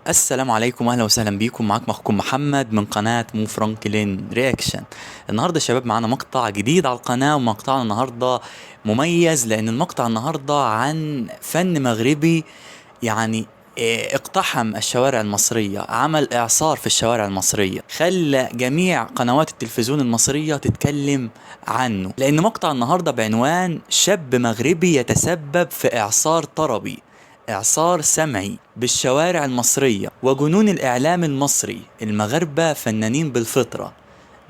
السلام عليكم، اهلا وسهلا بيكم. معاكم اخوكم محمد من قناة مو فرانكلين رياكشن. النهارده يا شباب معانا مقطع جديد على القناة، ومقطعنا النهارده مميز لان المقطع النهارده عن فن مغربي. يعني اقتحم الشوارع المصرية، عمل اعصار في الشوارع المصرية، خلى جميع قنوات التلفزيون المصرية تتكلم عنه، لان مقطع النهارده بعنوان شاب مغربي يتسبب في اعصار طربي، إعصار سمعي بالشوارع المصرية وجنون الإعلام المصري. المغاربة فنانين بالفطرة.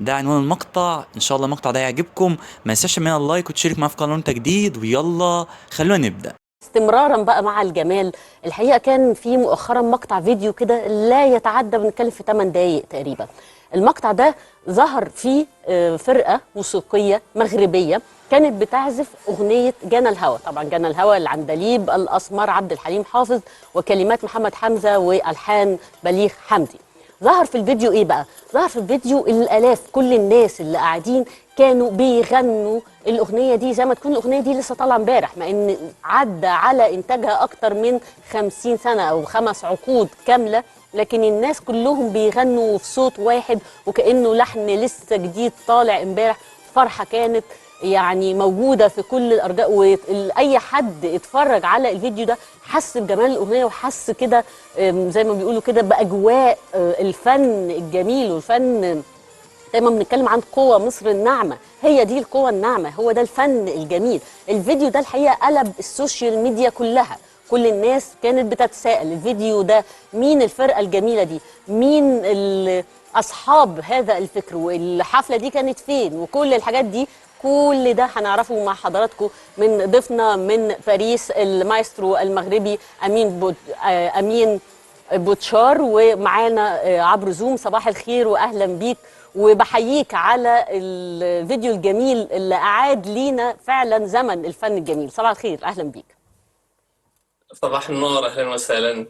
ده عنوان المقطع، إن شاء الله المقطع ده يعجبكم. ما تنساش من اللايك وتشارك معايا في قناة وانت جديد، ويلا خلونا نبدأ. استمرارا بقى مع الجمال. الحقيقه كان في مؤخرا مقطع فيديو كده لا يتعدى، بنتكلم في 8 دقائق تقريبا. المقطع ده ظهر فيه فرقه موسيقيه مغربيه كانت بتعزف اغنيه جانا الهوى. طبعا جانا الهوى العندليب الاسمر عبد الحليم حافظ، وكلمات محمد حمزه والحان بليغ حمدي. ظهر في الفيديو ايه بقى؟ ظهر في الفيديو الالاف، كل الناس اللي قاعدين كانوا بيغنوا الاغنيه دي زي ما تكون الاغنيه دي لسه طالعه امبارح، مع ان عدى على انتاجها اكتر من 50 سنه او 5 عقود كامله، لكن الناس كلهم بيغنوا في صوت واحد وكانه لحن لسه جديد طالع امبارح. فرحه كانت يعني موجوده في كل الارجاء، واي حد اتفرج على الفيديو ده حس بجمال الاغنيه وحس كده زي ما بيقولوا كده باجواء الفن الجميل. والفن دايما بنتكلم عن قوة مصر الناعمة، هي دي القوة الناعمة، هو ده الفن الجميل. الفيديو ده الحقيقة قلب السوشيال ميديا كلها، كل الناس كانت بتتساءل الفيديو ده مين الفرقة الجميلة دي، مين أصحاب هذا الفكر، والحفلة دي كانت فين، وكل الحاجات دي. كل ده هنعرفه مع حضراتكم من ضيفنا من باريس المايسترو المغربي أمين بوتشار، ومعانا عبر زوم. صباح الخير واهلا بيك، وبحييك على الفيديو الجميل اللي اعاد لينا فعلا زمن الفن الجميل. صباح الخير، اهلا بيك. صباح النور، اهلا وسهلا.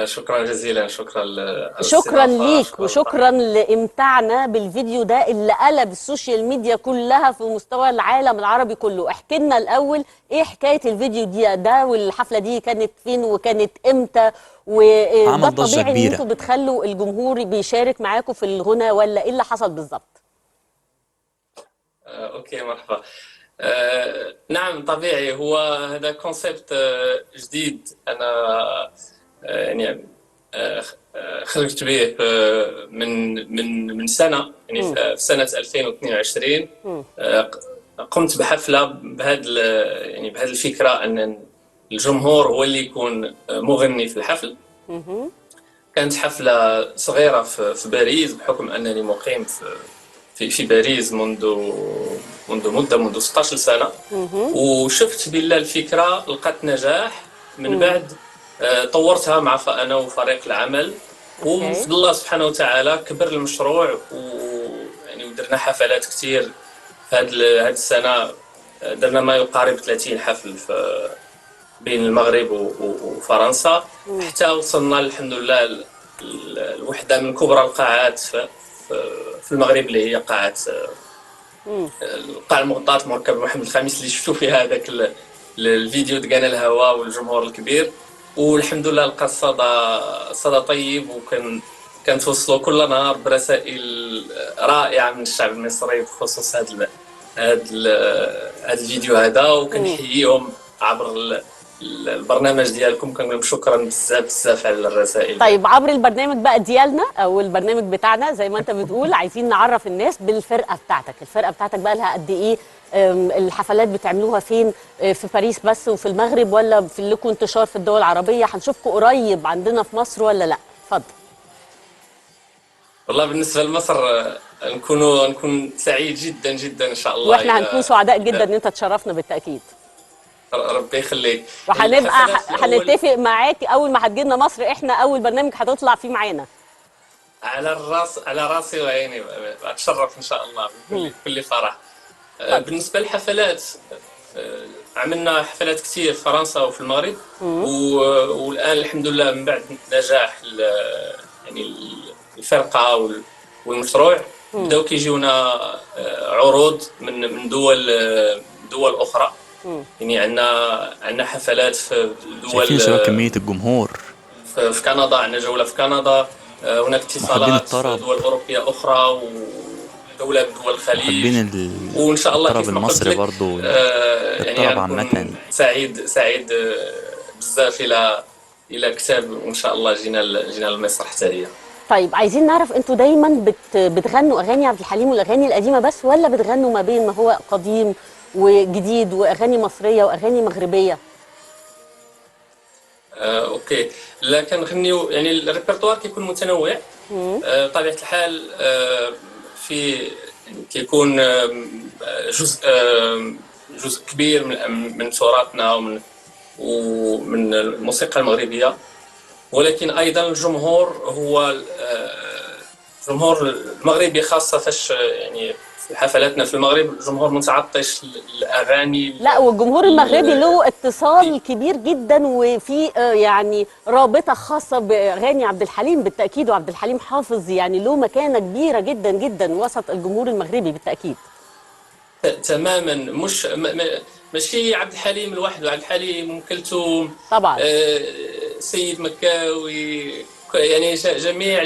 شكرا جزيلا، شكرا على شكرا الاستضافه، ليك شكرا وشكرا للتحيه. لامتاعنا بالفيديو ده اللي قلب السوشيال ميديا كلها في مستوى العالم العربي كله. احكي لنا الاول ايه حكايه الفيديو ده والحفله دي كانت فين وكانت امتى، وده عمل ضجة الطبيعي ان كبيرة. انتوا بتخلوا الجمهور بيشارك معاكم في الغنى ولا ايه اللي حصل بالظبط؟ اوكي، مرحبا. نعم، طبيعي، هو هذا كونسيبت جديد. انا يعني خرجت به من سنه، يعني مم. في سنه 2022. مم. قمت بحفله يعني بهذه الفكره ان الجمهور هو اللي يكون مغني في الحفل. مهم. كانت حفلة صغيرة في باريس، بحكم أنني مقيم في باريس منذ 16 سنة. مهم. وشفت بالله الفكرة لقت نجاح. من مم. بعد طورتها أنا وفريق العمل، اوكي. وبفضل الله سبحانه وتعالى كبر المشروع، ويعني ودرنا حفلات كتير في هذه السنة. درنا ما يقارب 30 حفل بين المغرب وفرنسا، مم. حتى وصلنا الحمد لله لوحده من كبرى القاعات في المغرب، اللي هي مم. القاعة المغطاة مركب محمد الخامس، اللي شفتوا فيها هذاك الفيديو دقانا الهواء والجمهور الكبير. والحمد لله لقى صدى طيب، كان توصلوا كل نهار برسائل رائعة من الشعب المصري بخصوص هذا الفيديو هذا. مم. وكنحييهم عبر البرنامج ديالكم، كنقول لكم شكرا بزاف بزاف على الرسائل طيب ديالكم. عبر البرنامج بقى ديالنا او البرنامج بتاعنا زي ما انت بتقول، عايزين نعرف الناس بالفرقه بتاعتك. الفرقه بتاعتك بقى لها قد ايه؟ الحفلات بتعملوها فين؟ في باريس بس وفي المغرب، ولا في لكم انتشار في الدول العربيه؟ هنشوفكم قريب عندنا في مصر ولا لا؟ اتفضل. والله بالنسبه لمصر، نكون سعيد جدا جدا ان شاء الله واحنا هنكون سعداء جدا اذا ان انت تشرفنا بالتاكيد، ربي يخليك. وهنبقى الحفلات في الاول هنتفق معاك اول ما هتجي لنا مصر، احنا اول برنامج هتطلع فيه معانا. على راسي وعيني، اتشرف ان شاء الله مم. بكل فرح. اتفضل. بالنسبه للحفلات، عملنا حفلات كثير في فرنسا وفي المغرب. مم. والان الحمد لله من بعد نجاح يعني الفرقه والمشروع، مم. بداو كيجيونا عروض من دول اخرى. مم. يعني عندنا حفلات في شايفين دول يا شباب كمية الجمهور؟ في كندا، عندنا جولة في كندا. هناك محبين اتصالات في الطرب، دول أوروبية أخرى ودولة من دول محبين الخليج. وإن شاء الله الطرب كيف ما قلت المصري لك، برضو، يعني الطرب عامة. غنكون سعيد بزاف إلى كتاب، وإن شاء الله جينا لمصر حتى هي. طيب عايزين نعرف انتوا دايما بتغنوا اغاني عبد الحليم والاغاني القديمه بس، ولا بتغنوا ما بين ما هو قديم وجديد واغاني مصريه واغاني مغربيه؟ اوكي، لا كنغنيو يعني الريpertoire كيكون متنوع. بطبيعة الحال في يعني كيكون جزء كبير من تراثنا ومن الموسيقى المغربية، ولكن ايضا الجمهور هو الجمهور المغربي خاصة فاش يعني في حفلاتنا في المغرب، الجمهور متعطش للاغاني لا، والجمهور المغربي له اتصال كبير جدا، وفي يعني رابطه خاصه باغاني عبد الحليم بالتاكيد، وعبد الحليم حافظ يعني له مكانه كبيره جدا جدا وسط الجمهور المغربي بالتاكيد. تماما. ماشي عبد الحليم لوحده، عبد الحليم، ام كلثوم، طبعا. سيد مكاوي، يعني جميع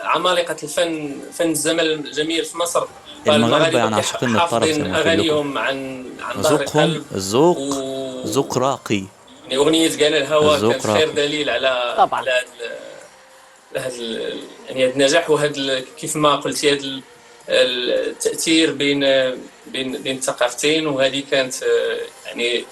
عمالقة فن الزمن الجميل في مصر. المغاربة فالمغاربة يعني عاشقين للطرب زي حافظين ما قلت لكم، اغانيهم عن ظهر ذوقهم قلب. و ذوق راقي. يعني اغنية كان الهوى كانت الذوق خير راقي. دليل طبعا. على يعني هذا النجاح، كيف ما قلتي، هذا التأثير بين الثقافتين. وهذه كانت يعني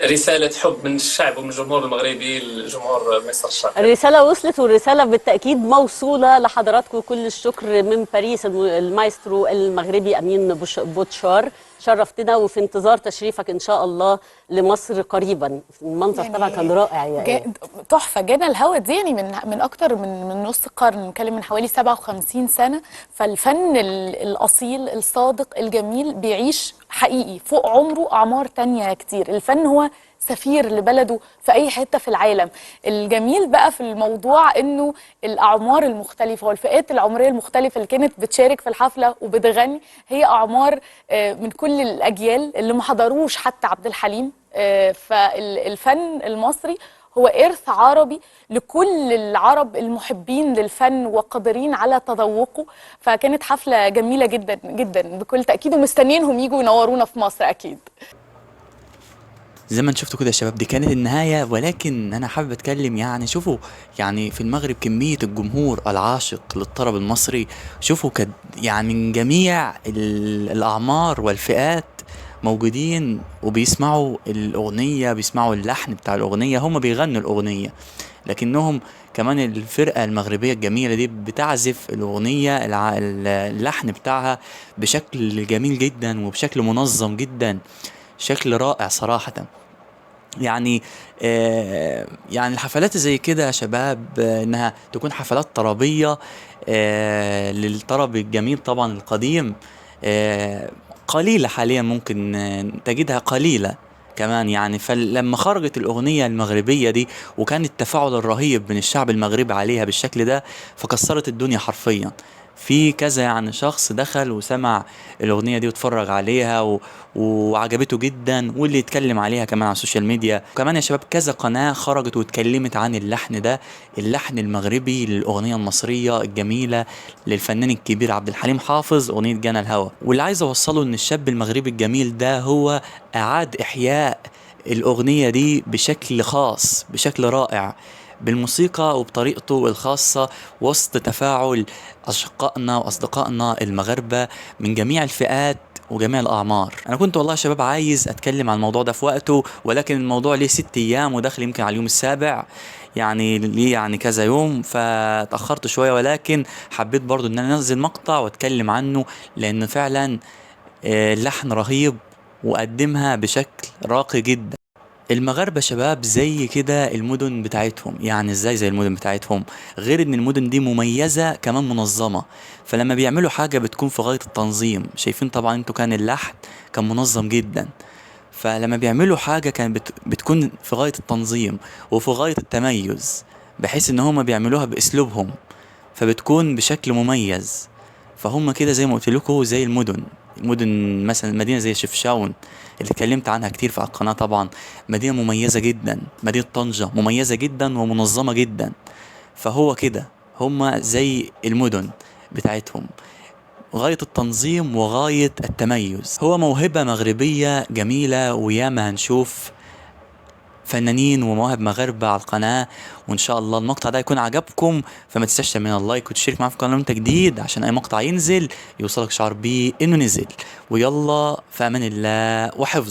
رسالة حب من الشعب ومن الجمهور المغربي لجمهور مصر الشرقية. الرسالة وصلت، والرسالة بالتأكيد موصولة لحضراتكم. كل الشكر من باريس المايسترو المغربي أمين بوتشار، شرفتنا، وفي انتظار تشريفك إن شاء الله لمصر قريبا. المنظر يعني طبعا كان رائع يعني تحفة. جانا الهوا دي يعني من أكتر من نص قرن، نتكلم من حوالي 57 سنة. فالفن الأصيل الصادق الجميل بيعيش حقيقي فوق عمره أعمار تانية كتير. الفن هو سفير لبلده في أي حتة في العالم. الجميل بقى في الموضوع إنه الأعمار المختلفة والفئات العمرية المختلفة اللي كانت بتشارك في الحفلة وبتغني هي أعمار من كل الأجيال اللي ما حضروش حتى عبد الحليم. فالفن المصري هو إرث عربي لكل العرب المحبين للفن وقادرين على تذوقه. فكانت حفلة جميلة جدا جدا بكل تأكيد، ومستنيينهم يجوا ينورونا في مصر أكيد. زي ما انتوا شفتوا كده يا شباب، دي كانت النهاية، ولكن انا حابب اتكلم. يعني شوفوا، يعني في المغرب كمية الجمهور العاشق للطرب المصري، شوفوا يعني من جميع الاعمار والفئات موجودين وبيسمعوا الاغنية، بيسمعوا اللحن بتاع الاغنية، هم بيغنوا الاغنية، لكنهم كمان الفرقة المغربية الجميلة دي بتعزف الأغنية اللحن بتاعها بشكل جميل جدا وبشكل منظم جدا، شكل رائع صراحة. يعني يعني الحفلات زي كده يا شباب، انها تكون حفلات طربية للطرب الجميل طبعا القديم، قليلة حاليا، ممكن تجدها قليلة كمان. يعني فلما خرجت الأغنية المغربية دي وكان التفاعل الرهيب من الشعب المغربي عليها بالشكل ده، فكسرت الدنيا حرفيا. في كذا يعني شخص دخل وسمع الأغنية دي واتفرج عليها وعجبته جدا، واللي يتكلم عليها كمان على السوشيال ميديا. وكمان يا شباب كذا قناة خرجت واتكلمت عن اللحن ده، اللحن المغربي للأغنية المصرية الجميلة للفنان الكبير عبد الحليم حافظ، أغنية جانا الهوى. واللي عايز أوصله إن الشاب المغربي الجميل ده هو أعاد إحياء الأغنية دي بشكل خاص، بشكل رائع، بالموسيقى وبطريقته الخاصة، وسط تفاعل أشقائنا وأصدقائنا المغاربة من جميع الفئات وجميع الأعمار. أنا كنت والله يا شباب عايز أتكلم عن الموضوع ده في وقته، ولكن الموضوع ليه 6 أيام وداخل يمكن على اليوم السابع، يعني ليه يعني كذا يوم، فتأخرت شوية، ولكن حبيت برضو أن أنا أنزل مقطع وأتكلم عنه، لأنه فعلا اللحن رهيب وقدمها بشكل راقي جدا. المغاربة شباب زي كده المدن بتاعتهم، يعني ازاي زي المدن بتاعتهم؟ غير ان المدن دي مميزة كمان منظمة، فلما بيعملوا حاجة بتكون في غاية التنظيم. شايفين طبعا انتوا كان اللحن كان منظم جدا، فلما بيعملوا حاجة كان بتكون في غاية التنظيم وفي غاية التميز، بحيث ان هما بيعملوها باسلوبهم، فبتكون بشكل مميز. فهم كده زي ما قلت لكم زي المدن. مدن مثلا مدينة زي شفشاون اللي اتكلمت عنها كتير في القناة طبعا، مدينة مميزة جدا. مدينة طنجة مميزة جدا ومنظمة جدا. فهو كده هما زي المدن بتاعتهم، غاية التنظيم وغاية التميز. هو موهبة مغربية جميلة، وياما هنشوف فنانين ومواهب مغاربة على القناة. وإن شاء الله المقطع ده يكون عجبكم، فما تنساش تعمل اللايك وتشترك معانا في القناة لو أنت جديد، عشان أي مقطع ينزل يوصلك شعور بيه إنه نزل. ويلا في أمان الله وحفظه.